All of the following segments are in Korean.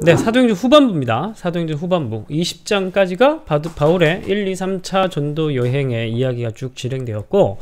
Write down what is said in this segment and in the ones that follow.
네, 사도행전 후반부입니다. 사도행전 후반부 20장까지가 바울의 1, 2, 3차 전도 여행의 이야기가 쭉 진행되었고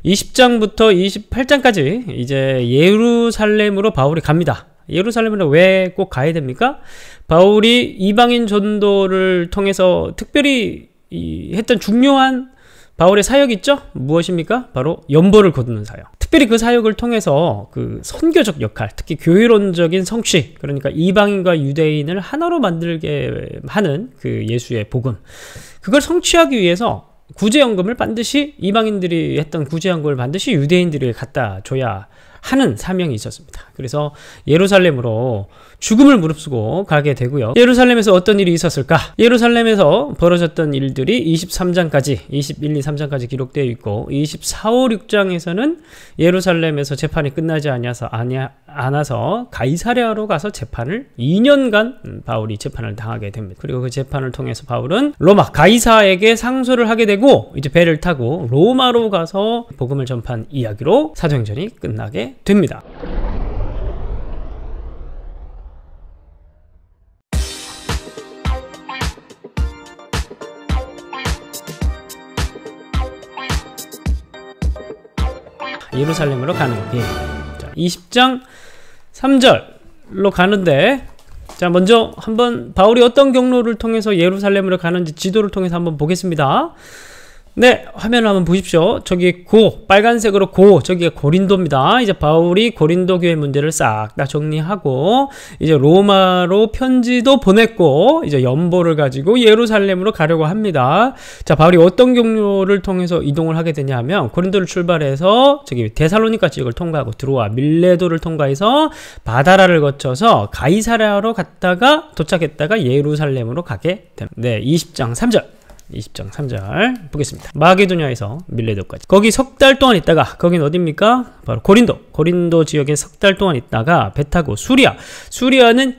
20장부터 28장까지 이제 예루살렘으로 바울이 갑니다. 예루살렘으로 왜 꼭 가야 됩니까? 바울이 이방인 전도를 통해서 특별히 했던 중요한 바울의 사역이 있죠? 무엇입니까? 바로 연보를 거두는 사역. 특별히 그 사역을 통해서 그 선교적 역할, 특히 교회론적인 성취, 그러니까 이방인과 유대인을 하나로 만들게 하는 그 예수의 복음, 그걸 성취하기 위해서 구제연금을 반드시 이방인들이 했던 구제연금을 반드시 유대인들이 갖다 줘야 하는 사명이 있었습니다. 그래서 예루살렘으로 죽음을 무릅쓰고 가게 되고요. 예루살렘에서 어떤 일이 있었을까? 예루살렘에서 벌어졌던 일들이 23장까지 21, 2, 3장까지 기록되어 있고 24, 5, 6장에서는 예루살렘에서 재판이 끝나지 않아서 가이사랴로 가서 재판을 2년간 바울이 재판을 당하게 됩니다. 그리고 그 재판을 통해서 바울은 로마 가이사에게 상소를 하게 되고 이제 배를 타고 로마로 가서 복음을 전파한 이야기로 사도행전이 끝나게 됩니다. 예루살렘으로 가는 길. 자, 20장 3절로 가는데, 자, 먼저 한번 바울이 어떤 경로를 통해서 예루살렘으로 가는지 지도를 통해서 한번 보겠습니다. 네, 화면을 한번 보십시오. 저기 빨간색으로 저기가 고린도입니다. 이제 바울이 고린도 교회 문제를 싹 다 정리하고 이제 로마로 편지도 보냈고 이제 연보를 가지고 예루살렘으로 가려고 합니다. 자, 바울이 어떤 경로를 통해서 이동을 하게 되냐 하면 고린도를 출발해서 저기 데살로니가 지역을 통과하고 들어와 밀레도를 통과해서 바다라를 거쳐서 가이사랴로 갔다가 도착했다가 예루살렘으로 가게 됩니다. 네, 20장 3절. 20장 3절 보겠습니다. 마게도냐에서 밀레도까지 거기 석 달 동안 있다가, 거긴 어디입니까? 바로 고린도 지역에 석 달 동안 있다가 배 타고 수리아는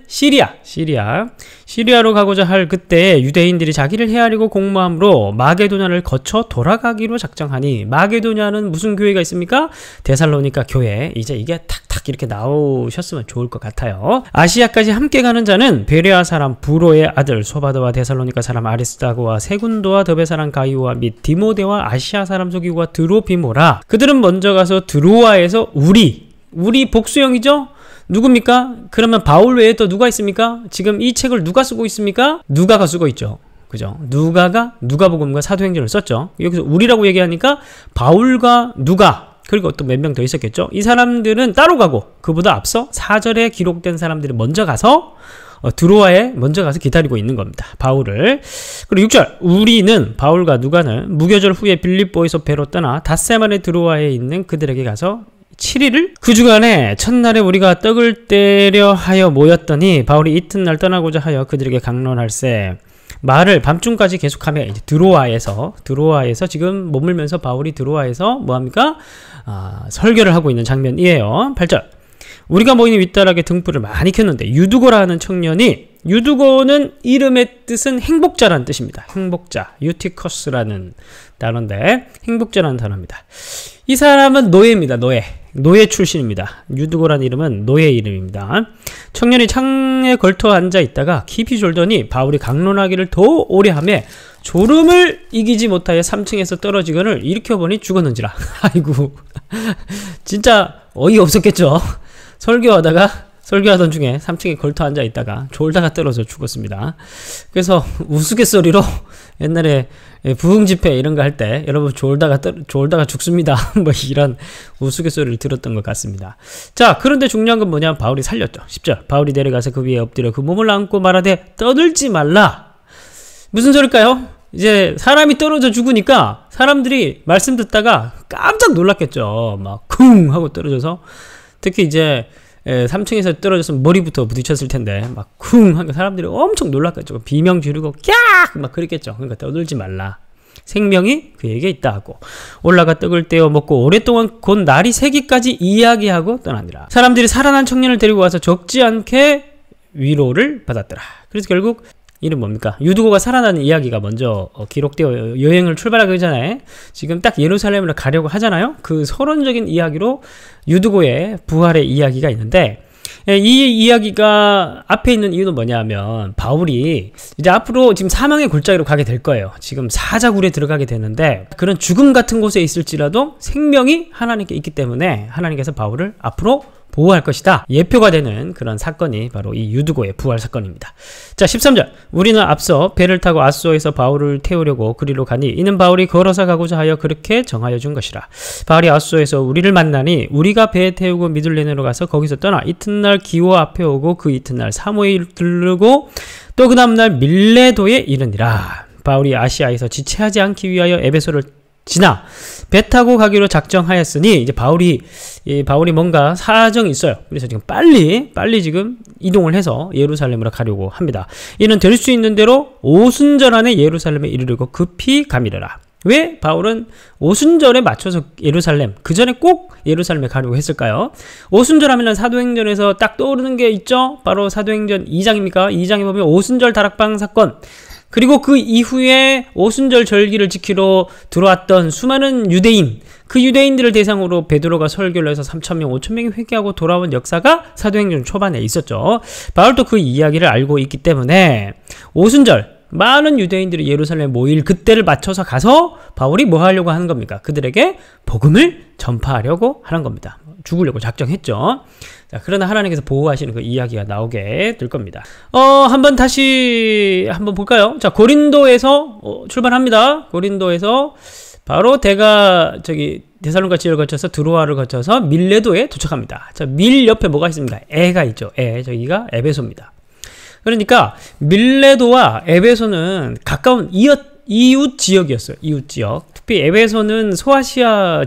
시리아로 가고자 할 그때 유대인들이 자기를 헤아리고 공모함으로 마게도냐를 거쳐 돌아가기로 작정하니, 마게도냐는 무슨 교회가 있습니까? 데살로니가 교회. 이제 이게 탁탁 이렇게 나오셨으면 좋을 것 같아요. 아시아까지 함께 가는 자는 베레아 사람 부로의 아들 소바드와 데살로니가 사람 아리스다고와 세군도와 더베 사람 가이오와 및 디모데와 아시아 사람 소기고와 드로비모라. 그들은 먼저 가서 드로아에서 우리 복수형이죠? 누굽니까? 그러면 바울 외에 또 누가 있습니까? 지금 이 책을 누가 쓰고 있습니까? 누가가 쓰고 있죠. 그죠? 누가가 누가복음과 사도행전을 썼죠. 여기서 우리라고 얘기하니까 바울과 누가, 그리고 또 몇 명 더 있었겠죠. 이 사람들은 따로 가고 그보다 앞서 4절에 기록된 사람들이 먼저 가서 드로아에 먼저 가서 기다리고 있는 겁니다. 바울을. 그리고 6절, 우리는 바울과 누가는 무교절 후에 빌립보에서 배로 떠나 닷새만에 드로아에 있는 그들에게 가서 7일을 그 주간에 첫날에 우리가 떡을 떼려 하여 모였더니 바울이 이튿날 떠나고자 하여 그들에게 강론할세. 말을 밤중까지 계속하며 이제 드로아에서 지금 머물면서 바울이 드로아에서 뭐합니까? 설교를 하고 있는 장면이에요. 8절, 우리가 모이는 윗다락에 등불을 많이 켰는데 유두고라는 청년이, 유두고는 이름의 뜻은 행복자라는 뜻입니다. 행복자, 유티커스라는 단어인데 행복자라는 단어입니다. 이 사람은 노예입니다. 노예 출신입니다. 유두고라는 이름은 노예 이름입니다. 청년이 창에 걸터 앉아 있다가 깊이 졸더니 바울이 강론하기를 더 오래 하며 졸음을 이기지 못하여 3층에서 떨어지거늘 일으켜보니 죽었는지라. 아이고, 진짜 어이없었겠죠. 설교하던 중에 3층에 걸터 앉아 있다가 졸다가 떨어져 죽었습니다. 그래서 우스갯소리로 옛날에 부흥집회 이런 거 할 때 여러분 졸다가 죽습니다. 뭐 이런 우스갯소리를 들었던 것 같습니다. 자, 그런데 중요한 건 뭐냐면 바울이 살렸죠. 10절, 바울이 내려가서 그 위에 엎드려 그 몸을 안고 말하되 떠들지 말라. 무슨 소릴까요? 이제 사람이 떨어져 죽으니까 사람들이 말씀 듣다가 깜짝 놀랐겠죠. 막 쿵 하고 떨어져서, 특히 이제 3층에서 떨어졌으면 머리부터 부딪혔을 텐데 막 쿵 하니까 사람들이 엄청 놀랐겠죠. 비명 지르고 깍 막 그랬겠죠. 그러니까 떠들지 말라. 생명이 그에게 있다 하고 올라가 떡을 떼어 먹고 오랫동안 곧 날이 새기까지 이야기하고 떠나니라. 사람들이 살아난 청년을 데리고 와서 적지 않게 위로를 받았더라. 그래서 결국 이는 뭡니까? 유두고가 살아나는 이야기가 먼저 기록되어 여행을 출발하기 전에 지금 딱 예루살렘으로 가려고 하잖아요. 그 서론적인 이야기로 유두고의 부활의 이야기가 있는데, 이 이야기가 앞에 있는 이유는 뭐냐면 바울이 이제 앞으로 지금 사망의 골짜기로 가게 될 거예요. 지금 사자굴에 들어가게 되는데 그런 죽음 같은 곳에 있을지라도 생명이 하나님께 있기 때문에 하나님께서 바울을 앞으로 보호할 것이다. 예표가 되는 그런 사건이 바로 이 유두고의 부활 사건입니다. 자, 13절. 우리는 앞서 배를 타고 아소에서 바울을 태우려고 그리로 가니 이는 바울이 걸어서 가고자 하여 그렇게 정하여 준 것이라. 바울이 아소에서 우리를 만나니 우리가 배에 태우고 미둘레네로 가서 거기서 떠나 이튿날 기호 앞에 오고 그 이튿날 사모에 이르고 또 그 다음날 밀레도에 이르니라. 바울이 아시아에서 지체하지 않기 위하여 에베소를 지나 배 타고 가기로 작정하였으니 이제 바울이 뭔가 사정이 있어요. 그래서 지금 빨리 지금 이동을 해서 예루살렘으로 가려고 합니다. 이는 될 수 있는 대로 오순절 안에 예루살렘에 이르려고 급히 가미르라. 왜 바울은 오순절에 맞춰서 예루살렘, 그 전에 꼭 예루살렘에 가려고 했을까요? 오순절 하면 사도행전에서 딱 떠오르는 게 있죠? 바로 사도행전 2장입니까? 2장에 보면 오순절 다락방 사건, 그리고 그 이후에 오순절 절기를 지키러 들어왔던 수많은 유대인, 그 유대인들을 대상으로 베드로가 설교를 해서 3,000명, 5,000명이 회개하고 돌아온 역사가 사도행전 초반에 있었죠. 바울도 그 이야기를 알고 있기 때문에 오순절, 많은 유대인들이 예루살렘에 모일 그때를 맞춰서 가서 바울이 뭐 하려고 하는 겁니까? 그들에게 복음을 전파하려고 하는 겁니다. 죽으려고 작정했죠. 자, 그러나 하나님께서 보호하시는 그 이야기가 나오게 될 겁니다. 다시 한번 볼까요? 자, 고린도에서 출발합니다. 고린도에서 바로 데살로니가 지역을 거쳐서 드로아를 거쳐서 밀레도에 도착합니다. 자, 밀 옆에 뭐가 있습니까? 에가 있죠. 저기가 에베소입니다. 그러니까 밀레도와 에베소는 가까운 이웃 지역이었어요. 이웃 지역. 특히 에베소는 소아시아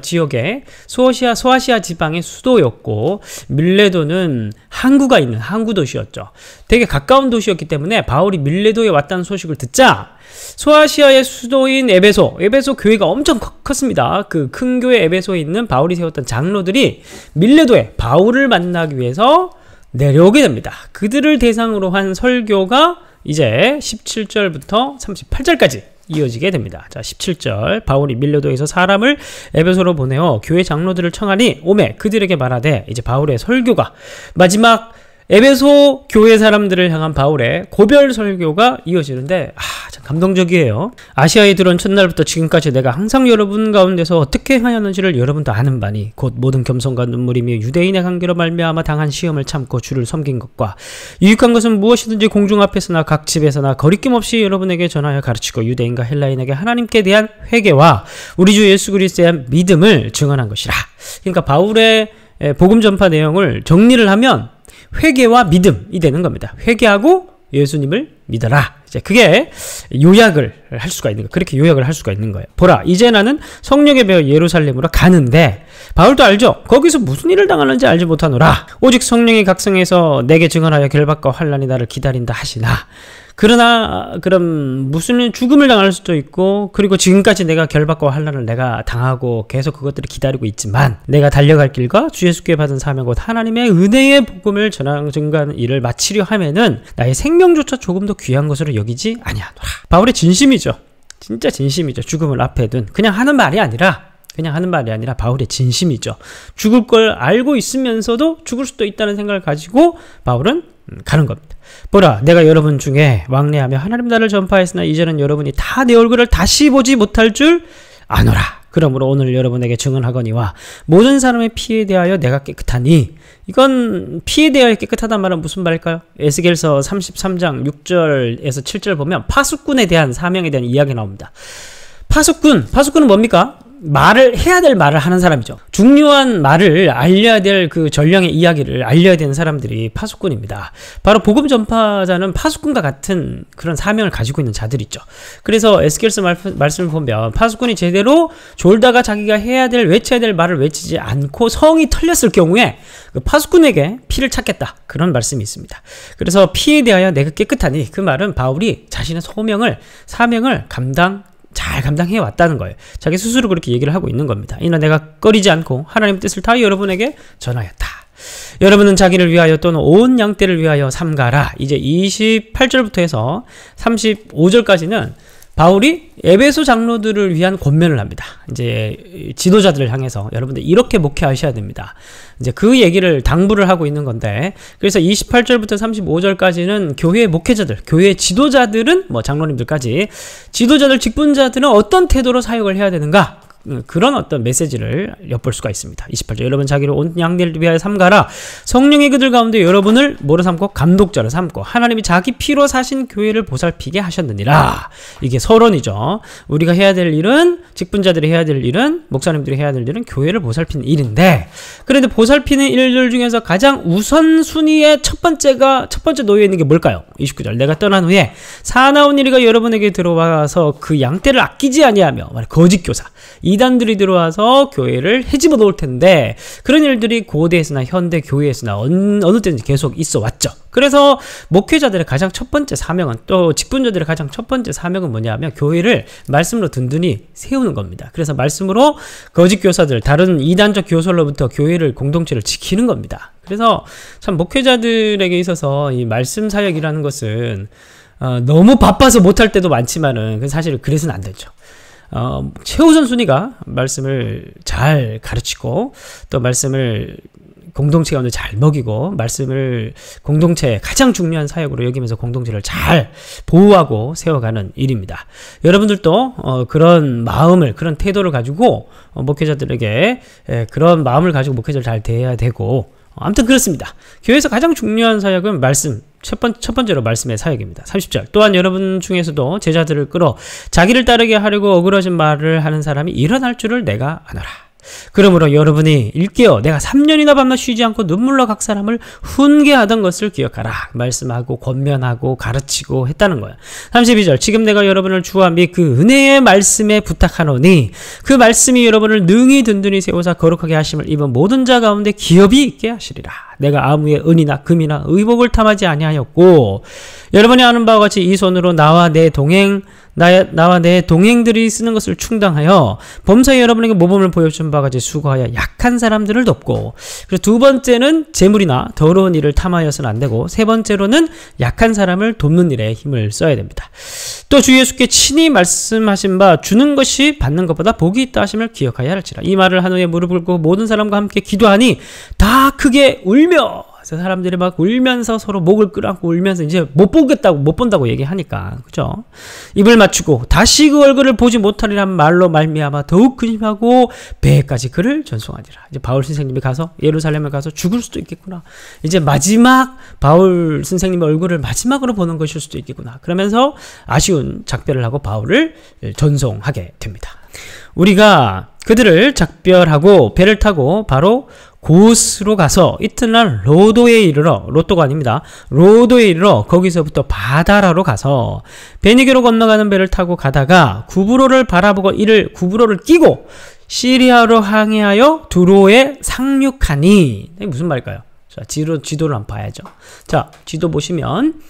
지방의 수도였고 밀레도는 항구가 있는 항구 도시였죠. 되게 가까운 도시였기 때문에 바울이 밀레도에 왔다는 소식을 듣자 소아시아의 수도인 에베소 교회가 엄청 컸습니다. 그 큰 교회 에베소에 있는 바울이 세웠던 장로들이 밀레도에 바울을 만나기 위해서 내려오게 됩니다. 그들을 대상으로 한 설교가 이제 17절부터 38절까지 이어지게 됩니다. 자, 17절. 바울이 밀레도에서 사람을 에베소로 보내어 교회 장로들을 청하니 오매 그들에게 말하되, 이제 바울의 설교가 마지막 에베소 교회 사람들을 향한 바울의 고별 설교가 이어지는데 참 감동적이에요. 아시아에 들어온 첫날부터 지금까지 내가 항상 여러분 가운데서 어떻게 행하였는지를 여러분도 아는 바니 곧 모든 겸손과 눈물이며 유대인의 관계로 말미암아 당한 시험을 참고 주를 섬긴 것과 유익한 것은 무엇이든지 공중 앞에서나 각 집에서나 거리낌 없이 여러분에게 전하여 가르치고 유대인과 헬라인에게 하나님께 대한 회개와 우리 주 예수 그리스도에 대한 믿음을 증언한 것이라. 그러니까 바울의 복음 전파 내용을 정리를 하면 회개와 믿음이 되는 겁니다. 회개하고 예수님을 믿어라. 이제 그게 요약을 할 수가 있는 거예요. 그렇게 요약을 할 수가 있는 거예요. 보라, 이제 나는 성령에 배어 예루살렘으로 가는데, 바울도 알죠? 거기서 무슨 일을 당하는지 알지 못하노라. 오직 성령이 각성해서 내게 증언하여 결박과 환난이 나를 기다린다 하시나. 그러나 그럼 무슨 죽음을 당할 수도 있고, 그리고 지금까지 내가 결박과 환난을 내가 당하고 계속 그것들을 기다리고 있지만 내가 달려갈 길과 주 예수께 받은 사명 곧 하나님의 은혜의 복음을 증거하는 일을 마치려 하면은 나의 생명조차 조금 더 귀한 것으로 여기지 아니하노라. 바울의 진심이죠. 진짜 진심이죠. 죽음을 앞에 둔 그냥 하는 말이 아니라 바울의 진심이죠. 죽을 걸 알고 있으면서도 죽을 수도 있다는 생각을 가지고 바울은 가는 겁니다. 보라, 내가 여러분 중에 왕래하며 하나님 나라를 전파했으나 이제는 여러분이 다 내 얼굴을 다시 보지 못할 줄 아노라. 그러므로 오늘 여러분에게 증언하거니와 모든 사람의 피에 대하여 내가 깨끗하니. 이건 피에 대하여 깨끗하단 말은 무슨 말일까요? 에스겔서 33장 6절에서 7절 보면 파수꾼에 대한 사명에 대한 이야기 나옵니다. 파수꾼은 뭡니까? 해야 될 말을 하는 사람이죠. 중요한 말을 알려야 될 그 전령의 이야기를 알려야 되는 사람들이 파수꾼입니다. 바로 복음 전파자는 파수꾼과 같은 그런 사명을 가지고 있는 자들이죠. 그래서 에스겔서 말씀을 보면 파수꾼이 제대로 졸다가 자기가 외쳐야 될 말을 외치지 않고 성이 털렸을 경우에 그 파수꾼에게 피를 찾겠다. 그런 말씀이 있습니다. 그래서 피에 대하여 내가 깨끗하니, 그 말은 바울이 자신의 사명을 잘 감당해 왔다는 거예요. 자기 스스로 그렇게 얘기를 하고 있는 겁니다. 이는 내가 꺼리지 않고 하나님의 뜻을 다 여러분에게 전하였다. 여러분은 자기를 위하여 또는 온 양떼를 위하여 삼가라. 이제 28절부터 해서 35절까지는 바울이 에베소 장로들을 위한 권면을 합니다. 이제 지도자들을 향해서 여러분들 이렇게 목회하셔야 됩니다. 이제 그 얘기를 당부를 하고 있는 건데, 그래서 28절부터 35절까지는 교회 목회자들, 교회 지도자들은 뭐 장로님들까지 지도자들, 직분자들은 어떤 태도로 사역을 해야 되는가? 그런 어떤 메시지를 엿볼 수가 있습니다. 28절, 여러분 자기를 온 양들을 위하여 삼가라. 성령이 그들 가운데 여러분을 뭐로 삼고? 감독자로 삼고 하나님이 자기 피로 사신 교회를 보살피게 하셨느니라. 이게 서론이죠. 우리가 해야 될 일은, 직분자들이 해야 될 일은, 목사님들이 해야 될 일은 교회를 보살피는 일인데, 그런데 보살피는 일들 중에서 가장 우선순위의 첫 번째 놓여 있는 게 뭘까요? 29절, 내가 떠난 후에 사나운 이리가 여러분에게 들어와서 그 양떼를 아끼지 아니하며, 거짓 교사, 이단들이 들어와서 교회를 헤집어 놓을 텐데, 그런 일들이 고대에서나 현대 교회에서나 어느 때든지 계속 있어 왔죠. 그래서 목회자들의 가장 첫 번째 사명은, 또 직분자들의 가장 첫 번째 사명은 뭐냐면 교회를 말씀으로 든든히 세우는 겁니다. 그래서 말씀으로 거짓 교사들, 다른 이단적 교설로부터 교회를, 공동체를 지키는 겁니다. 그래서 참 목회자들에게 있어서 이 말씀 사역이라는 것은 너무 바빠서 못할 때도 많지만은 사실 그래서는 안 되죠. 최우선 순위가 말씀을 잘 가르치고, 또 말씀을 공동체 가운데 잘 먹이고, 말씀을 공동체의 가장 중요한 사역으로 여기면서 공동체를 잘 보호하고 세워가는 일입니다. 여러분들도 그런 마음을, 그런 태도를 가지고 목회자들에게 그런 마음을 가지고 목회자를 잘 대해야 되고, 아무튼 그렇습니다. 교회에서 가장 중요한 사역은 말씀, 첫 번째로 말씀의 사역입니다. 30절, 또한 여러분 중에서도 제자들을 끌어 자기를 따르게 하려고 어그러진 말을 하는 사람이 일어날 줄을 내가 아노라. 그러므로 여러분이 일깨어 내가 3년이나 밤낮 쉬지 않고 눈물로 각 사람을 훈계하던 것을 기억하라. 말씀하고 권면하고 가르치고 했다는 거예요. 32절, 지금 내가 여러분을 주와 및 그 은혜의 말씀에 부탁하노니 그 말씀이 여러분을 능히 든든히 세우사 거룩하게 하심을 입은 모든 자 가운데 기업이 있게 하시리라. 내가 아무의 은이나 금이나 의복을 탐하지 아니하였고, 여러분이 아는 바와 같이 이 손으로 나와 내 동행들이 쓰는 것을 충당하여 범사에 여러분에게 모범을 보여준 바와 같이 수고하여 약한 사람들을 돕고, 그리고 두 번째는 재물이나 더러운 일을 탐하여서는 안 되고, 세 번째로는 약한 사람을 돕는 일에 힘을 써야 됩니다. 또 주 예수께 친히 말씀하신 바 주는 것이 받는 것보다 복이 있다 하심을 기억하여야 할지라. 이 말을 한 후에 무릎을 꿇고 모든 사람과 함께 기도하니 다 크게 울며, 그래서 사람들이 막 울면서 서로 목을 끌어안고 울면서 이제 못 본다고 얘기하니까, 그죠? 입을 맞추고 다시 그 얼굴을 보지 못하리란 말로 말미암아 더욱 근심하고 배까지 그를 전송하니라. 이제 바울 선생님이 가서 예루살렘에 가서 죽을 수도 있겠구나. 이제 마지막 바울 선생님의 얼굴을 마지막으로 보는 것일 수도 있겠구나. 그러면서 아쉬운 작별을 하고 바울을 전송하게 됩니다. 우리가 그들을 작별하고 배를 타고 바로 고스로 가서 이튿날 로도에 이르러, 로또가 아닙니다, 로도에 이르러 거기서부터 바다라로 가서 베니게로 건너가는 배를 타고 가다가 구브로를 바라보고 이를 구브로를 끼고 시리아로 항해하여 두로에 상륙하니. 이게 무슨 말일까요? 자, 지도를 한번 봐야죠. 자, 지도 보시면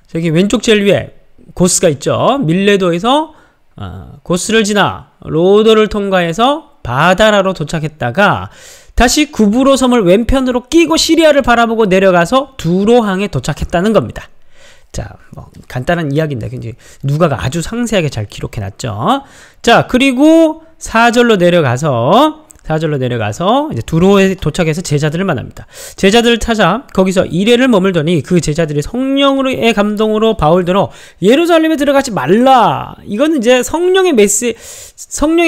저기 왼쪽 제일 위에 고스가 있죠. 밀레도에서 고스를 지나 로도를 통과해서 바다라로 도착했다가 다시 구브로 섬을 왼편으로 끼고 시리아를 바라보고 내려가서 두로항에 도착했다는 겁니다. 자, 뭐 간단한 이야기인데 굉장히 누가가 아주 상세하게 잘 기록해놨죠. 자, 그리고 4절로 내려가서 이제 두로에 도착해서 제자들을 만납니다. 제자들을 찾아 거기서 이래를 머물더니 그 제자들이 성령의 감동으로 바울더러 예루살렘에 들어가지 말라. 이거는 이제 성령의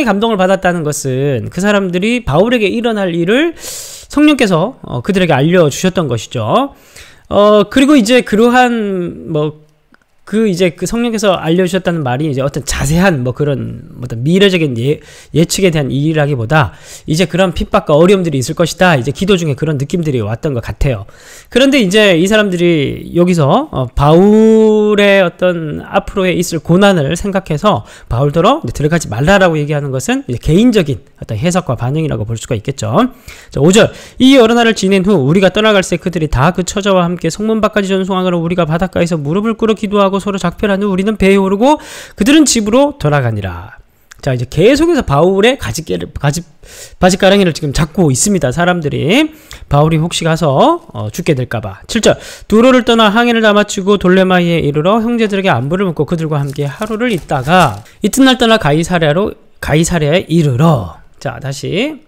감동을 받았다는 것은 그 사람들이 바울에게 일어날 일을 성령께서 그들에게 알려주셨던 것이죠. 그리고 이제 그러한 그 성령께서 알려주셨다는 말이 이제 어떤 자세한 그런 어떤 미래적인 예측에 대한 일이라기보다 이제 그런 핍박과 어려움들이 있을 것이다. 이제 기도 중에 그런 느낌들이 왔던 것 같아요. 그런데 이제 이 사람들이 여기서 바울의 어떤 앞으로에 있을 고난을 생각해서 바울더러 들어가지 말라라고 얘기하는 것은 이제 개인적인 어떤 해석과 반응이라고 볼 수가 있겠죠. 자, 5절, 이 여러 날을 지낸 후 우리가 떠나갈새 그들이 다 그 처자와 함께 성문 밖까지 전송하거나 우리가 바닷가에서 무릎을 꿇어 기도하고 서로 작별한 후 우리는 배에 오르고 그들은 집으로 돌아가니라. 자, 이제 계속해서 바울의 바짓가랑이를 지금 잡고 있습니다. 사람들이. 바울이 혹시 가서 죽게 될까봐. 7절. 두로를 떠나 항해를 다 마치고 돌레마이에 이르러 형제들에게 안부를 묻고 그들과 함께 하루를 있다가 이튿날 떠나 가이사랴에 이르러. 자, 다시.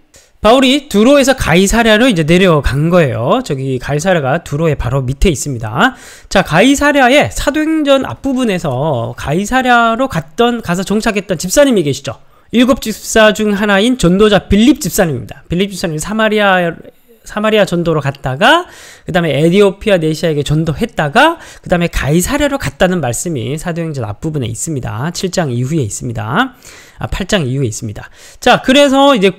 바울이 두로에서 가이사랴로 이제 내려간 거예요. 저기 가이사랴가 두로의 바로 밑에 있습니다. 자, 가이사랴의 사도행전 앞부분에서 가이사랴로 가서 정착했던 집사님이 계시죠. 7 집사 중 하나인 전도자 빌립 집사님입니다. 빌립 집사님이 사마리아 전도로 갔다가 그 다음에 에디오피아 네시아에게 전도했다가 그 다음에 가이사랴로 갔다는 말씀이 사도행전 앞부분에 있습니다. 7장 이후에 있습니다. 8장 이후에 있습니다. 자, 그래서 이제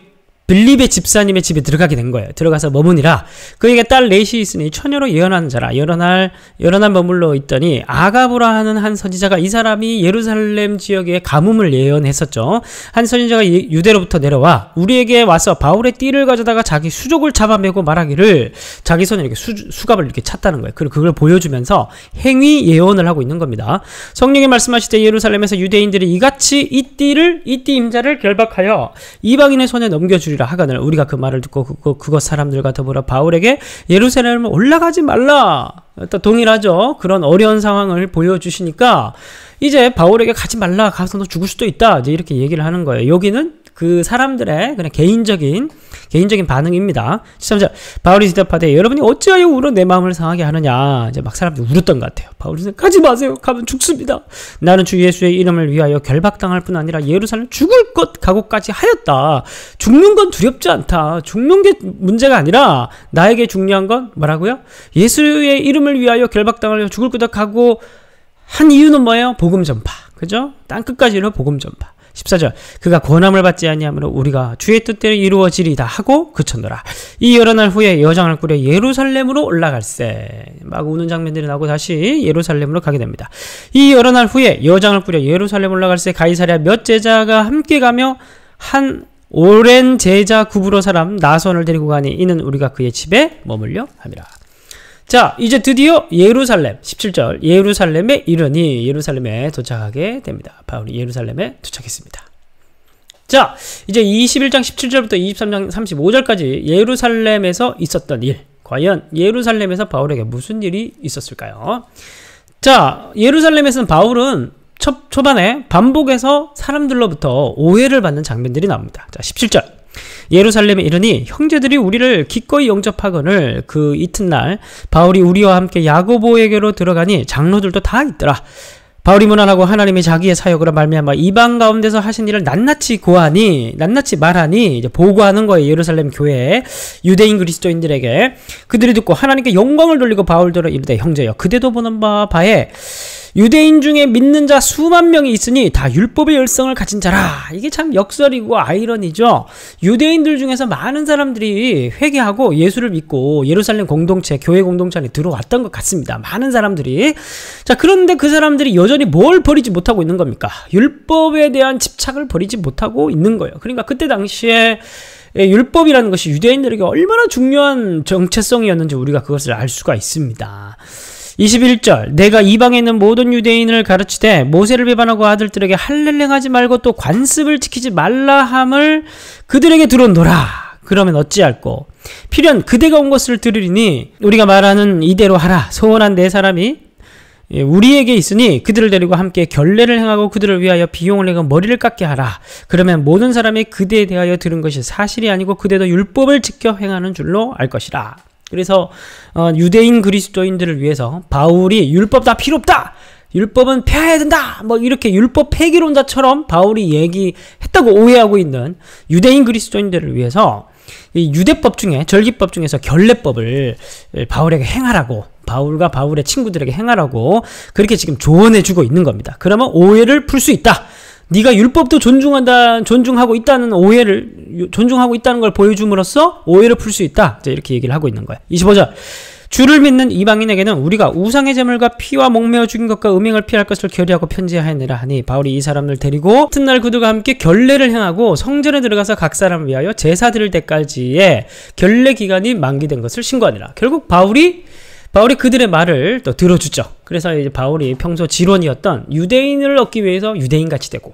빌립의 집사님의 집에 들어가게 된 거예요. 들어가서 머무니라. 그에게 딸 넷이 있으니 처녀로 예언하는 자라. 여러 날 머물러 있더니 아가보라 하는 한 선지자가, 이 사람이 예루살렘 지역에 가뭄을 예언했었죠. 한 선지자가 유대로부터 내려와 우리에게 와서 바울의 띠를 가져다가 자기 수족을 잡아매고 말하기를, 자기 손에 이렇게 수갑을 이렇게 찼다는 거예요. 그리고 그걸 보여주면서 행위 예언을 하고 있는 겁니다. 성령이 말씀하시되 예루살렘에서 유대인들이 이같이 이 띠 임자를 결박하여 이방인의 손에 넘겨주리라 하거늘 우리가 그 말을 듣고 그것 사람들과 더불어 바울에게 예루살렘을 올라가지 말라. 또 동일하죠. 그런 어려운 상황을 보여주시니까 이제 바울에게 가지 말라, 가서 너 죽을 수도 있다, 이제 이렇게 얘기를 하는 거예요. 여기는 그 사람들의 그냥 개인적인 반응입니다. 13절. 바울이 대답하되 여러분이 어찌하여 울어 내 마음을 상하게 하느냐. 이제 막 사람들이 울었던 것 같아요. 바울이 가지 마세요. 가면 죽습니다. 나는 주 예수의 이름을 위하여 결박당할 뿐 아니라 예루살렘 죽을 것 각오까지 하였다. 죽는 건 두렵지 않다. 죽는 게 문제가 아니라 나에게 중요한 건 뭐라고요? 예수의 이름을 위하여 결박당하려 죽을 거다 각오 한 이유는 뭐예요? 복음 전파. 그죠? 땅끝까지 이르러 복음 전파. 14절. 그가 권함을 받지 아니하므로 우리가 주의 뜻대로 이루어지리다 하고 그쳤노라. 이 여러 날 후에 여장을 꾸려 예루살렘으로 올라갈세. 막 우는 장면들이 나오고 다시 예루살렘으로 가게 됩니다. 이 여러 날 후에 여장을 꾸려 예루살렘 올라갈세. 가이사랴 몇 제자가 함께 가며 한 오랜 제자 구브로 사람 나손을 데리고 가니 이는 우리가 그의 집에 머물려 함이라. 자, 이제 드디어 예루살렘, 17절, 예루살렘에 이르니 예루살렘에 도착하게 됩니다. 바울이 예루살렘에 도착했습니다. 자, 이제 21장 17절부터 23장 35절까지 예루살렘에서 있었던 일, 과연 예루살렘에서 바울에게 무슨 일이 있었을까요? 자, 예루살렘에서는 바울은 초반에 반복해서 사람들로부터 오해를 받는 장면들이 나옵니다. 자, 17절. 예루살렘에 이르니 형제들이 우리를 기꺼이 영접하거늘 그 이튿날 바울이 우리와 함께 야고보에게로 들어가니 장로들도 다 있더라. 바울이 문안하고 하나님이 자기의 사역으로 말미암아 이방 가운데서 하신 일을 낱낱이 말하니 이제 보고하는 거예요. 예루살렘 교회에 유대인 그리스도인들에게. 그들이 듣고 하나님께 영광을 돌리고 바울더러 이르되 형제여 그대도 보는 바에 유대인 중에 믿는 자 수만 명이 있으니 다 율법의 열성을 가진 자라. 이게 참 역설이고 아이러니죠. 유대인들 중에서 많은 사람들이 회개하고 예수를 믿고 예루살렘 공동체, 교회 공동체 안에 들어왔던 것 같습니다. 많은 사람들이. 자, 그런데 그 사람들이 여전히 뭘 버리지 못하고 있는 겁니까? 율법에 대한 집착을 버리지 못하고 있는 거예요. 그러니까 그때 당시에 율법이라는 것이 유대인들에게 얼마나 중요한 정체성이었는지 우리가 그것을 알 수가 있습니다. 21절. 내가 이방에 있는 모든 유대인을 가르치되 모세를 배반하고 아들들에게 할례를 행하지 말고 또 관습을 지키지 말라 함을 그들에게 들었노라. 그러면 어찌할꼬? 필연 그대가 온 것을 들으리니 우리가 말하는 이대로 하라. 소원한 네 사람이 우리에게 있으니 그들을 데리고 함께 결례를 행하고 그들을 위하여 비용을 내고 머리를 깎게 하라. 그러면 모든 사람이 그대에 대하여 들은 것이 사실이 아니고 그대도 율법을 지켜 행하는 줄로 알 것이라. 그래서 유대인 그리스도인들을 위해서 바울이 율법 다 필요 없다, 율법은 폐하해야 된다, 뭐 이렇게 율법 폐기론자처럼 바울이 얘기했다고 오해하고 있는 유대인 그리스도인들을 위해서 이 유대법 중에 절기법 중에서 결례법을 바울에게 행하라고, 바울과 바울의 친구들에게 행하라고 그렇게 지금 조언해주고 있는 겁니다. 그러면 오해를 풀 수 있다. 네가 율법도 존중하고 있다는 오해를, 존중하고 있다는 걸 보여줌으로써 오해를 풀 수 있다. 이렇게 얘기를 하고 있는 거예요. 25절. 주를 믿는 이방인에게는 우리가 우상의 제물과 피와 목매어 죽인 것과 음행을 피할 것을 결의하고 편지하였느라 하니 바울이 이 사람을 데리고 이튿날 그들과 함께 결례를 행하고 성전에 들어가서 각 사람을 위하여 제사 드릴 때까지의 결례 기간이 만기된 것을 신고하니라. 결국 바울이 바울이 그들의 말을 또 들어주죠. 그래서 이제 바울이 평소 지론이었던 유대인을 얻기 위해서 유대인같이 되고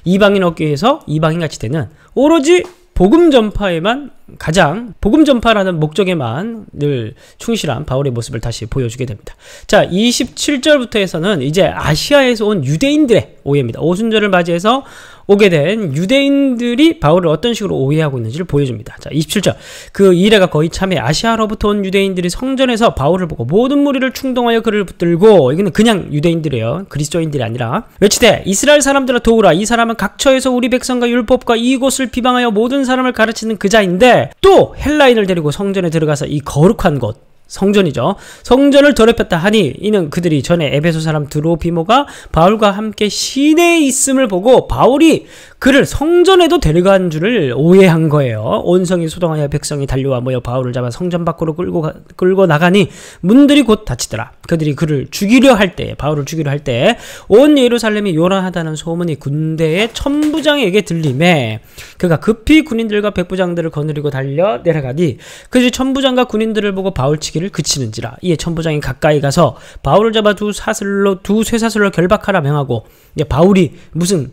이방인 얻기 위해서 이방인같이 되는 오로지 복음 전파에만 가장 복음 전파라는 목적에만 늘 충실한 바울의 모습을 다시 보여주게 됩니다. 자, 27절부터 해서는 이제 아시아에서 온 유대인들의 오해입니다. 오순절을 맞이해서 오게 된 유대인들이 바울을 어떤 식으로 오해하고 있는지를 보여줍니다. 자, 27절. 그 이래가 거의 참에 아시아로부터 온 유대인들이 성전에서 바울을 보고 모든 무리를 충동하여 그를 붙들고, 이거는 그냥 유대인들이에요. 그리스도인들이 아니라 외치되 이스라엘 사람들아 도우라. 이 사람은 각처에서 우리 백성과 율법과 이곳을 비방하여 모든 사람을 가르치는 그자인데 또 헬라인을 데리고 성전에 들어가서 이 거룩한 곳, 성전이죠. 성전을 더럽혔다 하니 이는 그들이 전에 에베소 사람 드로비모가 바울과 함께 시내에 있음을 보고 바울이 그를 성전에도 데려간 줄을 오해한 거예요. 온 성이 소동하여 백성이 달려와 모여 바울을 잡아 성전 밖으로 끌고 나가니 문들이 곧 닫히더라. 그들이 그를 죽이려 할 때, 바울을 죽이려 할 때 온 예루살렘이 요란하다는 소문이 군대의 천부장에게 들림에 그가 급히 군인들과 백부장들을 거느리고 달려 내려가니 그들이 천부장과 군인들을 보고 바울 치기를 그치는지라. 이에 천부장이 가까이 가서 바울을 잡아 두 쇠사슬로 결박하라 명하고, 바울이 무슨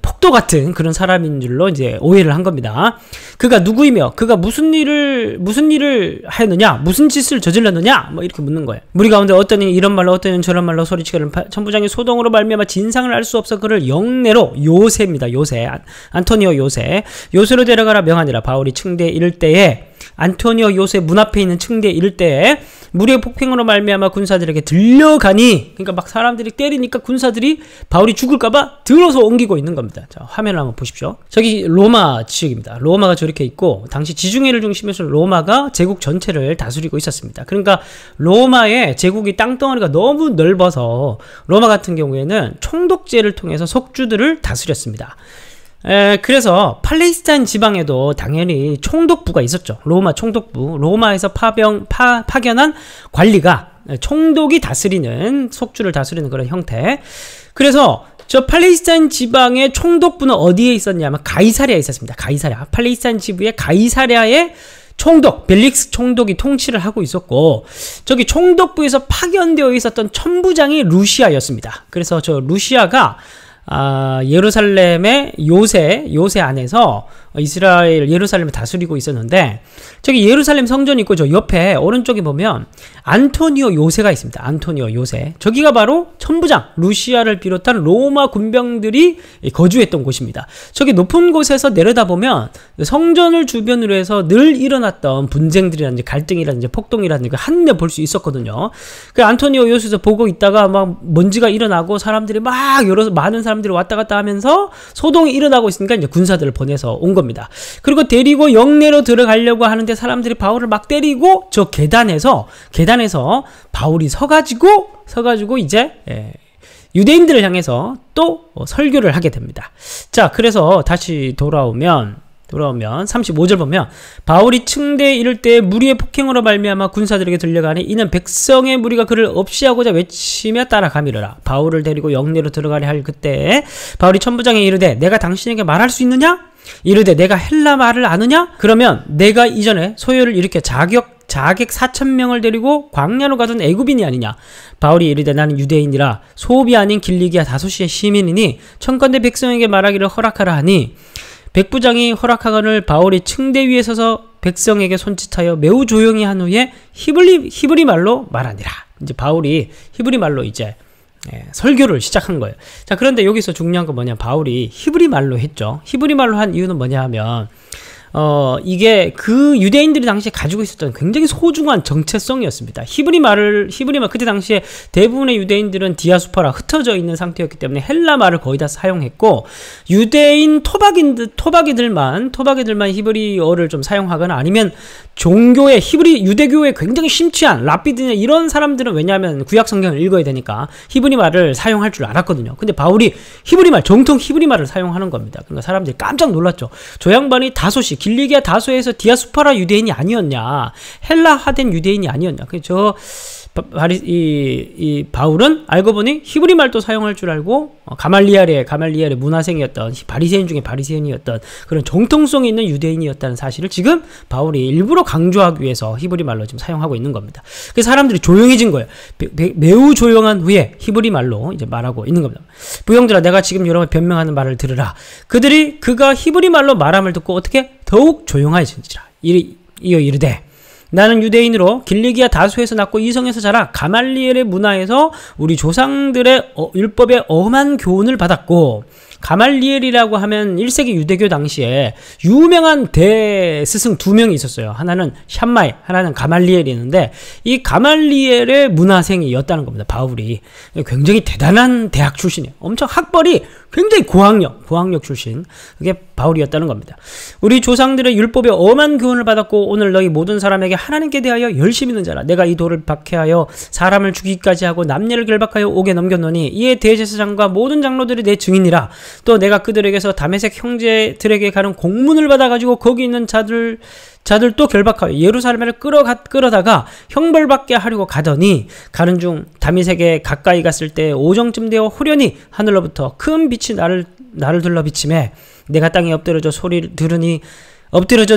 폭도 같은 그런 사람인 줄로 이제 오해를 한 겁니다. 그가 누구이며 그가 무슨 일을 하였느냐, 무슨 짓을 저질렀느냐, 뭐 이렇게 묻는 거예요. 무리 가운데 어떤 이는 이런 말로 어떤 이는 저런 말로 소리치기를 천부장이 소동으로 말미암아 진상을 알 수 없어 그를 영내로 요새입니다. 요새 안토니오 요새로 데려가라 명하니라. 바울이 층대에 이를 때에 안토니오 요새 문 앞에 있는 층대에 이를 때에 무리의 폭행으로 말미암아 군사들에게 들려가니, 그러니까 막 사람들이 때리니까 군사들이 바울이 죽을까봐 들어서 옮기고 있는 겁니다. 자, 화면을 한번 보십시오. 저기 로마 지역입니다. 로마가 저렇게 있고 당시 지중해를 중심으로 로마가 제국 전체를 다스리고 있었습니다. 그러니까 로마의 제국이 땅덩어리가 너무 넓어서 로마 같은 경우에는 총독제를 통해서 속주들을 다스렸습니다. 그래서 팔레스타인 지방에도 당연히 총독부가 있었죠. 로마 총독부. 로마에서 파견한 관리가 총독이 다스리는, 속주를 다스리는 그런 형태. 그래서 저 팔레스타인 지방의 총독부는 어디에 있었냐면 가이사랴에 있었습니다. 가이사랴. 팔레스타인 지부의 가이사랴의 총독, 벨릭스 총독이 통치를 하고 있었고, 저기 총독부에서 파견되어 있었던 천부장이 루시아였습니다. 그래서 저 루시아가 예루살렘의 요새 안에서 이스라엘 예루살렘을 다스리고 있었는데, 저기 예루살렘 성전이 있고 저 옆에 오른쪽에 보면 안토니오 요새가 있습니다. 안토니오 요새. 저기가 바로 천부장, 루시아를 비롯한 로마 군병들이 거주했던 곳입니다. 저기 높은 곳에서 내려다보면 성전을 주변으로 해서 늘 일어났던 분쟁들이라든지 갈등이라든지 폭동이라든지 한눈에 볼 수 있었거든요. 그 안토니오 요새에서 보고 있다가 막 먼지가 일어나고 사람들이 막 많은 사람들이 왔다 갔다 하면서 소동이 일어나고 있으니까 이제 군사들을 보내서 온 겁니다. 그리고 데리고 영내로 들어가려고 하는데 사람들이 바울을 막 때리고 저 계단에서 바울이 서가지고 이제 유대인들을 향해서 또 설교를 하게 됩니다. 자, 그래서 다시 돌아오면 35절 보면 바울이 층대에 이를 때 무리의 폭행으로 말미암아 군사들에게 들려가니 이는 백성의 무리가 그를 없이하고자 외치며 따라가미르라. 바울을 데리고 영내로 들어가려 할 그때 바울이 천부장에 이르되 내가 당신에게 말할 수 있느냐? 이르되 내가 헬라 말을 아느냐? 그러면 내가 이전에 소요를 일으켜 자객 4,000명을 데리고 광야로 가던 애굽인이 아니냐? 바울이 이르되 나는 유대인이라 소읍이 아닌 길리기아 다소시의 시민이니 청컨대 백성에게 말하기를 허락하라 하니 백부장이 허락하거늘 바울이 층대 위에 서서 백성에게 손짓하여 매우 조용히 한 후에 히브리 말로 말하니라. 이제 바울이 히브리 말로 이제 설교를 시작한 거예요. 자, 그런데 여기서 중요한 건 뭐냐? 바울이 히브리 말로 했죠. 히브리 말로 한 이유는 뭐냐 하면 이게 그 유대인들이 당시에 가지고 있었던 굉장히 소중한 정체성이었습니다. 히브리 말, 그때 당시에 대부분의 유대인들은 디아스포라, 흩어져 있는 상태였기 때문에 헬라 말을 거의 다 사용했고, 유대인 토박이들만 히브리어를 좀 사용하거나 아니면 종교의 유대교에 굉장히 심취한 랍비드나 이런 사람들은 왜냐하면 구약 성경을 읽어야 되니까 히브리 말을 사용할 줄 알았거든요. 근데 바울이 정통 히브리 말을 사용하는 겁니다. 그러니까 사람들이 깜짝 놀랐죠. 저 양반이 길리기아 다소에서 디아스포라 유대인이 아니었냐, 헬라화된 유대인이 아니었냐. 저 이 바울은 알고 보니 히브리 말도 사용할 줄 알고 가말리엘의 문화생이었던 바리새인 중에 바리새인이었던 그런 정통성이 있는 유대인이었다는 사실을 지금 바울이 일부러 강조하기 위해서 히브리 말로 지금 사용하고 있는 겁니다. 그래서 사람들이 조용해진 거예요. 매우 조용한 후에 히브리 말로 이제 말하고 있는 겁니다. 부형들아, 내가 지금 여러분 변명하는 말을 들으라. 그가 히브리 말로 말함을 듣고 어떻게 더욱 조용해진지라. 이어 이르되, 나는 유대인으로 길리기아 다수에서 낳고 이성에서 자라 가말리엘의 문화에서 우리 조상들의 율법에 엄한 교훈을 받았고, 가말리엘이라고 하면 1세기 유대교 당시에 유명한 대스승 두 명이 있었어요. 하나는 샴마이, 하나는 가말리엘이었는데 이 가말리엘의 문화생이었다는 겁니다. 바울이 굉장히 대단한 대학 출신이에요. 엄청 학벌이 굉장히 고학력 출신, 그게 바울이었다는 겁니다. 우리 조상들의 율법에 엄한 교훈을 받았고 오늘 너희 모든 사람에게 하나님께 대하여 열심히 있는 자라. 내가 이 돌을 박해하여 사람을 죽이기까지 하고 남녀를 결박하여 옥에 넘겼노니 이에 대제사장과 모든 장로들이 내 증인이라. 또 내가 그들에게서 다메섹 형제들에게 가는 공문을 받아가지고 거기 있는 자들도 결박하여 예루살렘을 끌어다가 형벌받게 하려고 가더니, 가는 중 다메섹에 가까이 갔을 때 오정쯤 되어 호련히 하늘로부터 큰 빛이 나를 둘러 비치매 내가 땅에 엎드려져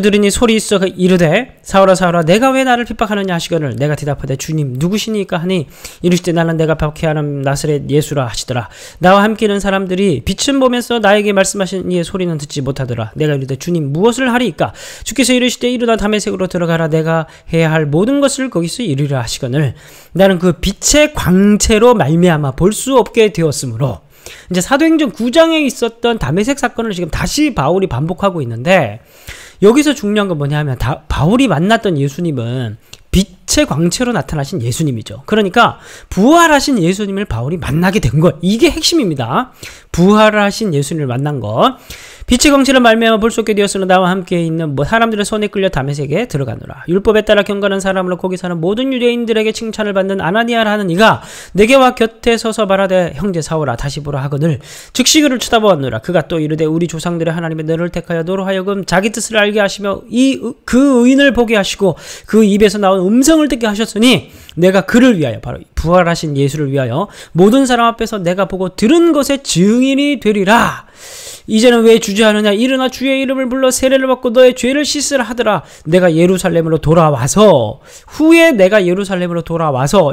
들으니 소리 있어 이르되, 사울아 사울아 내가 왜 나를 핍박하느냐 하시거늘 내가 대답하되 주님 누구시니까 하니 이르시되 나는 내가 박해하는 나사렛 예수라 하시더라. 나와 함께 있는 사람들이 빛은 보면서 나에게 말씀하신 이의 소리는 듣지 못하더라. 내가 이르되 주님 무엇을 하리이까? 주께서 이르시되 일어나 다메섹으로 들어가라. 내가 해야 할 모든 것을 거기서 이르리라 하시거늘 나는 그 빛의 광채로 말미암아 볼 수 없게 되었으므로. 이제 사도행전 9장에 있었던 다메섹 사건을 지금 다시 바울이 반복하고 있는데, 여기서 중요한 건 뭐냐면 바울이 만났던 예수님은 빛의 광채로 나타나신 예수님이죠. 그러니까 부활하신 예수님을 바울이 만나게 된 것, 이게 핵심입니다. 부활하신 예수님을 만난 것. 빛의 광채를 말미암아 볼 수 없게 되었으나 나와 함께 있는 사람들의 손에 끌려 다메섹에 들어가노라. 율법에 따라 경건한 사람으로 거기 사는 모든 유대인들에게 칭찬을 받는 아나니아라 하는 이가 내게와 곁에 서서 말하되 형제 사울아 다시 보라 하거늘 즉시 그를 쳐다보았노라. 그가 또 이르되 우리 조상들의 하나님의 너를 택하여 너로 하여금 자기 뜻을 알게 하시며 그 의인을 보게 하시고 그 입에서 나온 음성을 듣게 하셨으니 내가 그를 위하여, 바로 부활하신 예수를 위하여 모든 사람 앞에서 내가 보고 들은 것의 증인이 되리라. 이제는 왜 주저하느냐? 일어나 주의 이름을 불러 세례를 받고 너의 죄를 씻으라 하더라. 내가 예루살렘으로 돌아와서,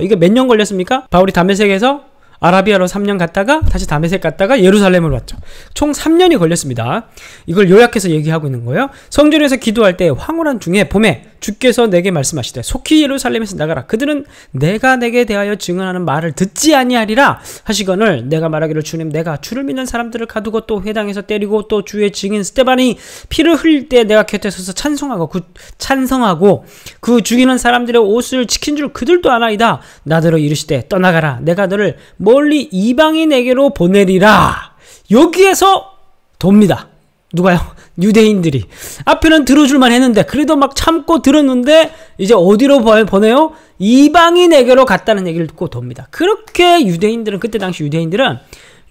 이게 몇 년 걸렸습니까? 바울이 다메섹에서 아라비아로 3년 갔다가 다시 다메섹 갔다가 예루살렘으로 왔죠. 총 3년이 걸렸습니다. 이걸 요약해서 얘기하고 있는 거예요. 성전에서 기도할 때 황홀한 중에 봄에 주께서 내게 말씀하시되 속히 예루살렘에서 나가라. 그들은 내가 내게 대하여 증언하는 말을 듣지 아니하리라 하시거늘 내가 말하기를 주님 내가 주를 믿는 사람들을 가두고 또 회당에서 때리고 또 주의 증인 스데반이 피를 흘릴 때 내가 곁에 서서 찬성하고 그 죽이는 사람들의 옷을 지킨 줄 그들도 아나이다. 나더러 이르시되 떠나가라. 내가 너를 멀리 이방인에게로 보내리라. 여기에서 돕니다. 누가요? 유대인들이. 앞에는 들어줄만 했는데 그래도 막 참고 들었는데 이제 어디로 보내요? 이방인에게로 갔다는 얘기를 듣고 돕니다. 그렇게 유대인들은, 그때 당시 유대인들은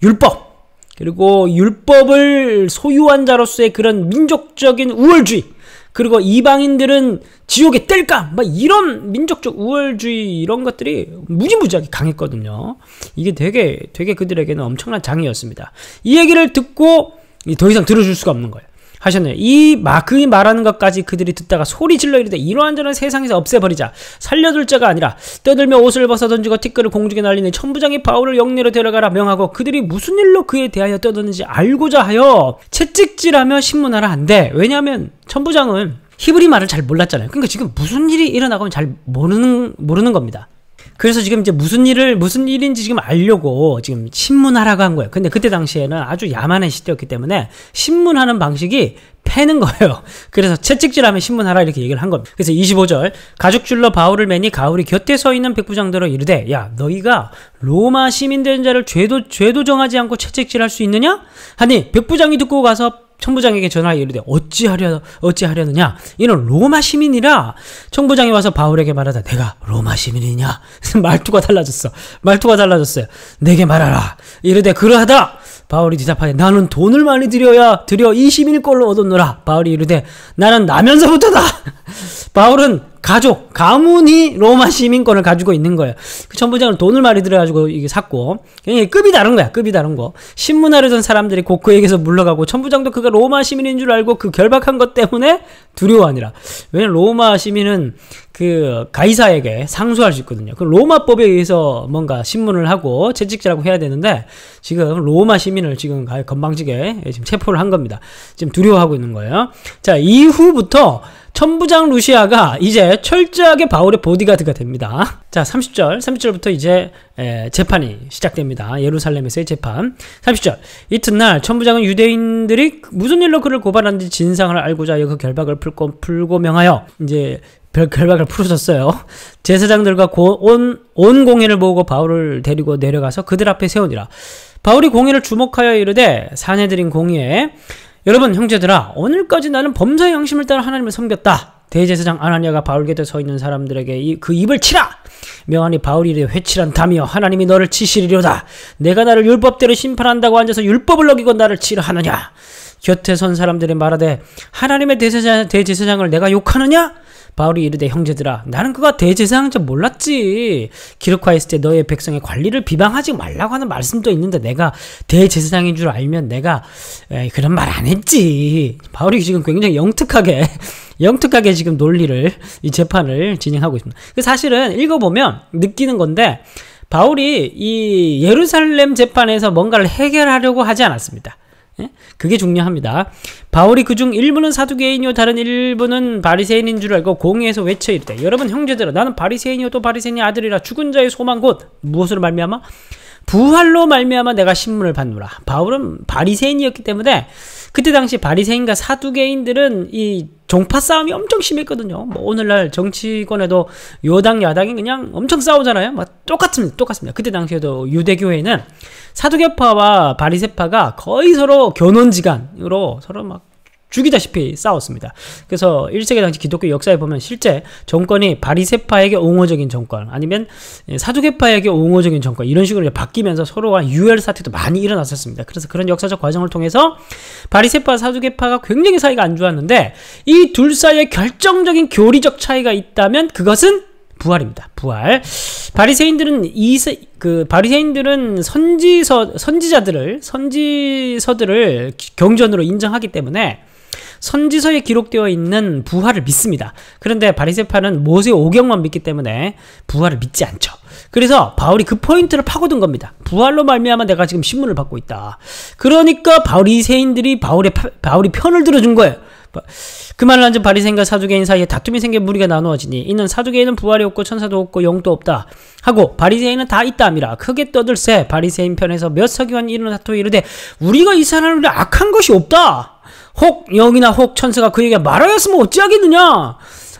율법, 그리고 율법을 소유한 자로서의 그런 민족적인 우월주의, 그리고 이방인들은 지옥에 뗄까? 막 이런 민족적 우월주의, 이런 것들이 무지무지하게 강했거든요. 이게 되게 그들에게는 엄청난 장애였습니다. 이 얘기를 듣고 더 이상 들어줄 수가 없는 거예요. 하셨네요. 그이 말하는 것까지 그들이 듣다가 소리 질러 이르되 이러한 자는 세상에서 없애버리자. 살려둘 자가 아니라 떠들며 옷을 벗어 던지고 티끌을 공중에 날리니 천부장이 바울을 영내로 데려가라 명하고 그들이 무슨 일로 그에 대하여 떠드는지 알고자 하여 채찍질하며 신문하라 한대. 왜냐하면 천부장은 히브리 말을 잘 몰랐잖아요. 그러니까 지금 무슨 일이 일어나고 잘 모르는 겁니다. 그래서 지금 이제 무슨 일인지 지금 알려고 지금 신문하라고 한 거예요. 근데 그때 당시에는 아주 야만한 시대였기 때문에 신문하는 방식이 패는 거예요. 그래서 채찍질하면 신문하라 이렇게 얘기를 한 겁니다. 그래서 25절 가죽줄로 바울을 매니 가울이 곁에 서 있는 백부장들로 이르되 야 너희가 로마 시민 된 자를 죄도 정하지 않고 채찍질할 수 있느냐? 하니 백부장이 듣고 가서 청부장에게 전하여 이르되 어찌하려느냐? 이는 로마 시민이라. 청부장이 와서 바울에게 말하다 내가 로마 시민이냐? 말투가 달라졌어요. 내게 말하라. 이르되 그러하다. 바울이 대답하되 나는 돈을 많이 들여 이 시민일 꼴로 얻었노라. 바울이 이르되 나는 나면서부터다. 바울은 가문이 로마 시민권을 가지고 있는 거예요. 그 천부장은 돈을 많이 들여가지고 이게 샀고, 그냥 급이 다른 거야, 급이 다른 거. 신문하려던 사람들이 곧 그에게서 물러가고, 천부장도 그가 로마 시민인 줄 알고 그 결박한 것 때문에 두려워하니라. 왜냐면 로마 시민은 그 가이사에게 상소할 수 있거든요. 그 로마법에 의해서 뭔가 신문을 하고 채찍질하고 해야 되는데, 지금 로마 시민을 지금 건방지게 지금 체포를 한 겁니다. 지금 두려워하고 있는 거예요. 자, 이후부터 천부장 루시아가 이제 철저하게 바울의 보디가드가 됩니다. 자, 30절부터 이제 재판이 시작됩니다. 예루살렘에서의 재판. 30절. 이튿날 천부장은 유대인들이 무슨 일로 그를 고발하는지 진상을 알고자 하여 그 결박을 풀고 명하여 이제 결박을 풀어줬어요. 제사장들과 온 공회를 모으고 바울을 데리고 내려가서 그들 앞에 세우니라. 바울이 공회를 주목하여 이르되 사내들인 공회에 여러분 형제들아, 오늘까지 나는 범사의 양심을 따라 하나님을 섬겼다. 대제사장 아나니아가 바울 곁에 서 있는 사람들에게 그 입을 치라. 명하니 바울이 이르되 회칠한 담이여, 하나님이 너를 치시리로다. 내가 나를 율법대로 심판한다고 앉아서 율법을 어기고 나를 치라 하느냐. 곁에 선 사람들이 말하되 하나님의 대제사장을 내가 욕하느냐? 바울이 이르되 형제들아, 나는 그가 대제사장인 줄 몰랐지. 기록하였을 때 너의 백성의 관리를 비방하지 말라고 하는 말씀도 있는데 내가 대제사장인 줄 알면 내가 그런 말 안 했지. 바울이 지금 굉장히 영특하게 지금 논리를, 이 재판을 진행하고 있습니다. 사실은 읽어보면 느끼는 건데, 바울이 이 예루살렘 재판에서 뭔가를 해결하려고 하지 않았습니다. 그게 중요합니다. 바울이 그중 일부는 사두개인이요 다른 일부는 바리새인인 줄 알고 공회에서 외쳐 이르되 여러분 형제들아, 나는 바리새인이요 또 바리새인의 아들이라 죽은 자의 소망 곧 무엇으로 말미암아? 부활로 말미암아 내가 신문을 받노라. 바울은 바리새인이었기 때문에 그때 당시 바리새인과 사두개인들은 이 종파 싸움이 엄청 심했거든요. 뭐 오늘날 정치권에도 여당 야당이 그냥 엄청 싸우잖아요. 막 똑같습니다. 그때 당시에도 유대교회는 사두개파와 바리새파가 거의 서로 견원지간으로 서로 막 죽이다시피 싸웠습니다. 그래서 1세기 당시 기독교 역사에 보면 실제 정권이 바리새파에게 옹호적인 정권, 아니면 사두개파에게 옹호적인 정권, 이런 식으로 바뀌면서 서로가 유혈 사태도 많이 일어났었습니다. 그래서 그런 역사적 과정을 통해서 바리새파, 사두개파가 굉장히 사이가 안 좋았는데, 이 둘 사이에 결정적인 교리적 차이가 있다면 그것은 부활입니다. 부활. 바리새인들은 선지서들을 경전으로 인정하기 때문에 선지서에 기록되어 있는 부활을 믿습니다. 그런데 바리새파는 모세 오경만 믿기 때문에 부활을 믿지 않죠. 그래서 바울이 그 포인트를 파고든 겁니다. 부활로 말미암아 내가 지금 신문을 받고 있다. 그러니까 바리새인들이 바울이 편을 들어준 거예요. 그 말을 한즉 바리새인과 사두개인 사이에 다툼이 생겨 무리가 나누어지니 이는 사두개인은 부활이 없고 천사도 없고 영도 없다 하고 바리새인은 다 있다 함이라. 크게 떠들세 바리새인 편에서 몇 서기관이 일어나서 이르되 우리가 이 사람을 악한 것이 없다. 혹 영이나 혹 천사가 그에게 말하였으면 어찌하겠느냐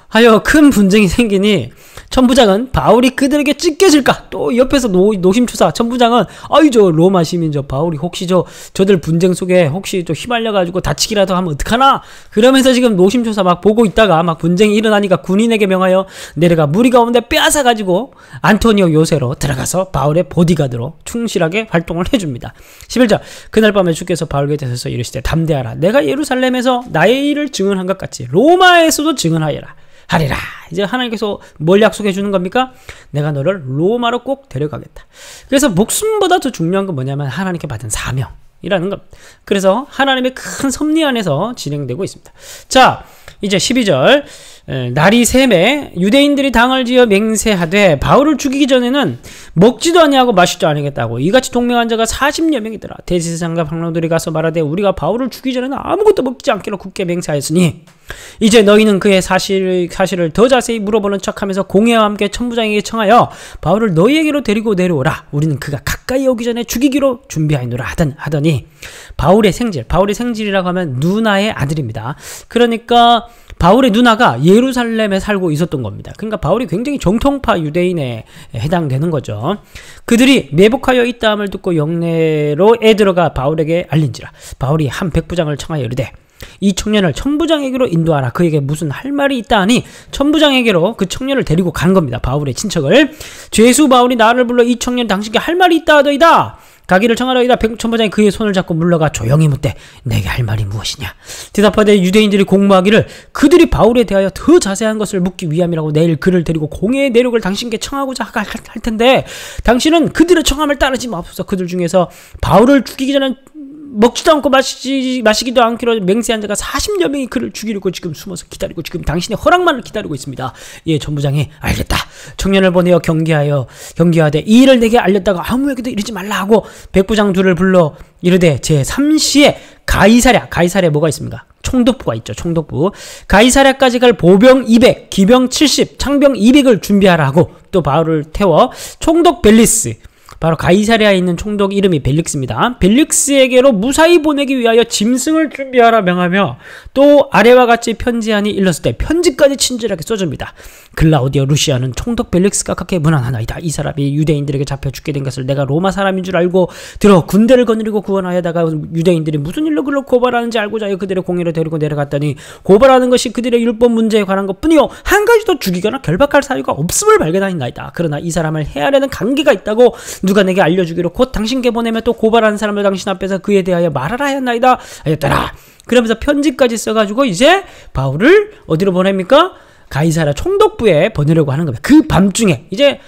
하여 큰 분쟁이 생기니 천부장은 바울이 그들에게 찢겨질까? 또 옆에서 노심초사 천부장은 아이 저 로마 시민 저 바울이 혹시 저들 분쟁 속에 혹시 또 휘말려가지고 다치기라도 하면 어떡하나? 그러면서 지금 노심초사 막 보고 있다가 막 분쟁이 일어나니까 군인에게 명하여 내려가 무리 가운데 빼앗아가지고 안토니오 요새로 들어가서 바울의 보디가드로 충실하게 활동을 해줍니다. 11절 그날 밤에 주께서 바울 곁에 서서 이르시되 담대하라. 내가 예루살렘에서 나의 일을 증언한 것 같이 로마에서도 증언하여라. 하리라. 이제 하나님께서 뭘 약속해 주는 겁니까? 내가 너를 로마로 꼭 데려가겠다. 그래서 목숨보다 더 중요한 건 뭐냐면 하나님께 받은 사명이라는 겁니다. 그래서 하나님의 큰 섭리 안에서 진행되고 있습니다. 자, 이제 12절 날이 샘에 유대인들이 당을 지어 맹세하되 바울을 죽이기 전에는 먹지도 아니하고 마시지도 아니겠다고 이같이 동맹한 자가 40여 명이더라. 대제사장과 박노들이 가서 말하되 우리가 바울을 죽이기 전에는 아무것도 먹지 않기로 굳게 맹세하였으니 이제 너희는 그의 사실을 더 자세히 물어보는 척하면서 공회와 함께 천부장에게 청하여 바울을 너희에게로 데리고 내려오라. 우리는 그가 가까이 오기 전에 죽이기로 준비하노라 하더니 바울의 생질이라고 하면 누나의 아들입니다. 그러니까 바울의 누나가 예루살렘에 살고 있었던 겁니다. 그러니까 바울이 굉장히 정통파 유대인에 해당되는 거죠. 그들이 매복하여 있다함을 듣고 영내로에 들어가 바울에게 알린지라. 바울이 한 백부장을 청하여 이르되 이 청년을 천부장에게로 인도하라. 그에게 무슨 할 말이 있다 하니 천부장에게로 그 청년을 데리고 간 겁니다. 바울의 친척을. 죄수 바울이 나를 불러 이 청년 당신께 할 말이 있다 하더이다. 가기를 청하려이다. 백천부장이 그의 손을 잡고 물러가 조용히 묻되 내게 할 말이 무엇이냐. 대답하되 유대인들이 공모하기를 그들이 바울에 대하여 더 자세한 것을 묻기 위함이라고 내일 그를 데리고 공회의 내력을 당신께 청하고자 할 텐데 당신은 그들의 청함을 따르지 마옵소서. 그들 중에서 바울을 죽이기 전에 먹지도 않고 마시기도 않기로 맹세한 자가 40여 명이 그를 죽이려고 지금 숨어서 기다리고 지금 당신의 허락만을 기다리고 있습니다. 예, 전부장이 알겠다. 청년을 보내어 경계하되 이 일을 내게 알렸다가 아무에게도 이르지 말라 하고 백부장 둘을 불러 이르되 제3시에 가이사랴 뭐가 있습니까? 총독부가 있죠. 총독부. 가이사랴까지 갈 보병 200, 기병 70, 창병 200을 준비하라 하고 또 바울을 태워 총독 벨리스, 바로 가이사랴에 있는 총독 이름이 벨릭스입니다. 벨릭스에게로 무사히 보내기 위하여 짐승을 준비하라 명하며 또 아래와 같이 편지하니 일렀을 때 편지까지 친절하게 써줍니다. 글라우디오 루시아는 총독 벨릭스가 각게 문안하나이다. 이 사람이 유대인들에게 잡혀 죽게 된 것을 내가 로마 사람인 줄 알고 들어 군대를 거느리고 구원하여다가 유대인들이 무슨 일로 그를 고발하는지 알고자 하여 그들의 공회로 데리고 내려갔더니 고발하는 것이 그들의 율법 문제에 관한 것뿐이요 한 가지도 죽이거나 결박할 사유가 없음을 발견하였나이다. 그러나 이 사람을 해하려는 관계가 있다고 누가 내게 알려주기로 곧 당신께 보내면 또 고발하는 사람을 당신 앞에서 그에 대하여 말하라 하였나이다 하였더라. 그러면서 편지까지 써가지고 이제 바울을 어디로 보냅니까? 가이사랴 총독부에 보내려고 하는 겁니다. 그 밤중에 이제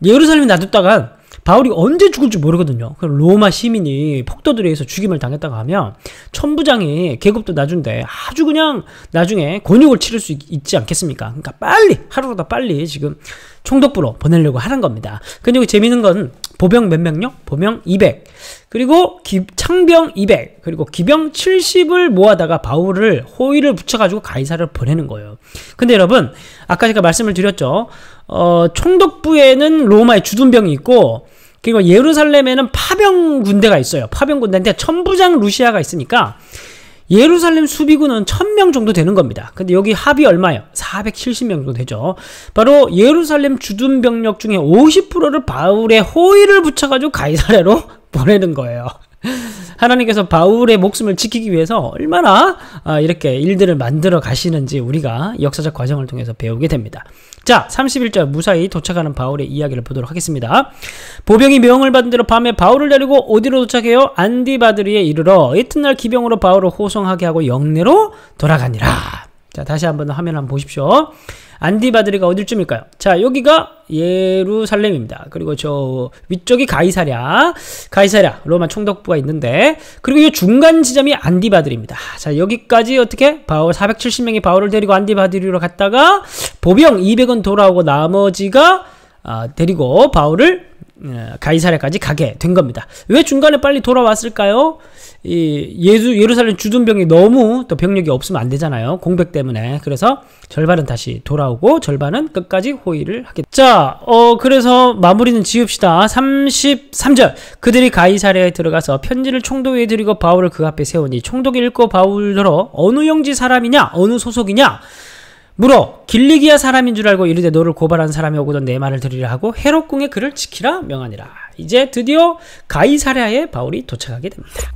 예루살렘에 놔뒀다가 바울이 언제 죽을지 모르거든요. 그럼 로마 시민이 폭도들에 의해서 죽임을 당했다고 하면 천부장이 계급도 낮은데 아주 그냥 나중에 곤욕을 치를 수 있지 않겠습니까? 그러니까 빨리 하루보다 빨리 지금 총독부로 보내려고 하는 겁니다. 근데 여기 재밌는 건 보병 몇 명요? 보병 200 그리고 창병 200 그리고 기병 70을 모아다가 바울을 호위를 붙여가지고 가이사를 보내는 거예요. 근데 여러분 아까 제가 말씀을 드렸죠. 총독부에는 로마의 주둔병이 있고 그리고 예루살렘에는 파병 군대가 있어요. 파병 군대인데 천부장 루시아가 있으니까 예루살렘 수비군은 1000명 정도 되는 겁니다. 근데 여기 합이 얼마예요? 470명 정도 되죠. 바로 예루살렘 주둔 병력 중에 50%를 바울의 호위를 붙여가지고 가이사랴로 보내는 거예요. 하나님께서 바울의 목숨을 지키기 위해서 얼마나 이렇게 일들을 만들어 가시는지 우리가 역사적 과정을 통해서 배우게 됩니다. 자, 31절 무사히 도착하는 바울의 이야기를 보도록 하겠습니다. 보병이 명을 받은 대로 밤에 바울을 데리고 어디로 도착해요? 안디바드리에 이르러 이튿날 기병으로 바울을 호송하게 하고 영내로 돌아가니라. 자, 다시 한번 화면 한번 보십시오. 안디바드리가 어딜쯤일까요? 자, 여기가 예루살렘입니다. 그리고 저 위쪽이 가이사랴 로마 총독부가 있는데 그리고 이 중간 지점이 안디바드리입니다. 자, 여기까지 어떻게 바울 470명이 바울을 데리고 안디바드리로 갔다가 보병 200은 돌아오고 나머지가 데리고 바울을 가이사랴까지 가게 된 겁니다. 왜 중간에 빨리 돌아왔을까요? 예루살렘 주둔병이 너무 또 병력이 없으면 안 되잖아요. 공백 때문에. 그래서 절반은 다시 돌아오고 절반은 끝까지 호위를 하게. 자, 그래서 마무리는 지읍시다. 33절. 그들이 가이사랴에 들어가서 편지를 총독에게 드리고 바울을 그 앞에 세우니 총독이 읽고 바울더러 어느 영지 사람이냐? 어느 소속이냐? 물어 길리기아 사람인 줄 알고 이르되 너를 고발한 사람이 오거든 내 말을 들으라 하고 헤롯궁에 그를 지키라 명하니라. 이제 드디어 가이사랴에 바울이 도착하게 됩니다.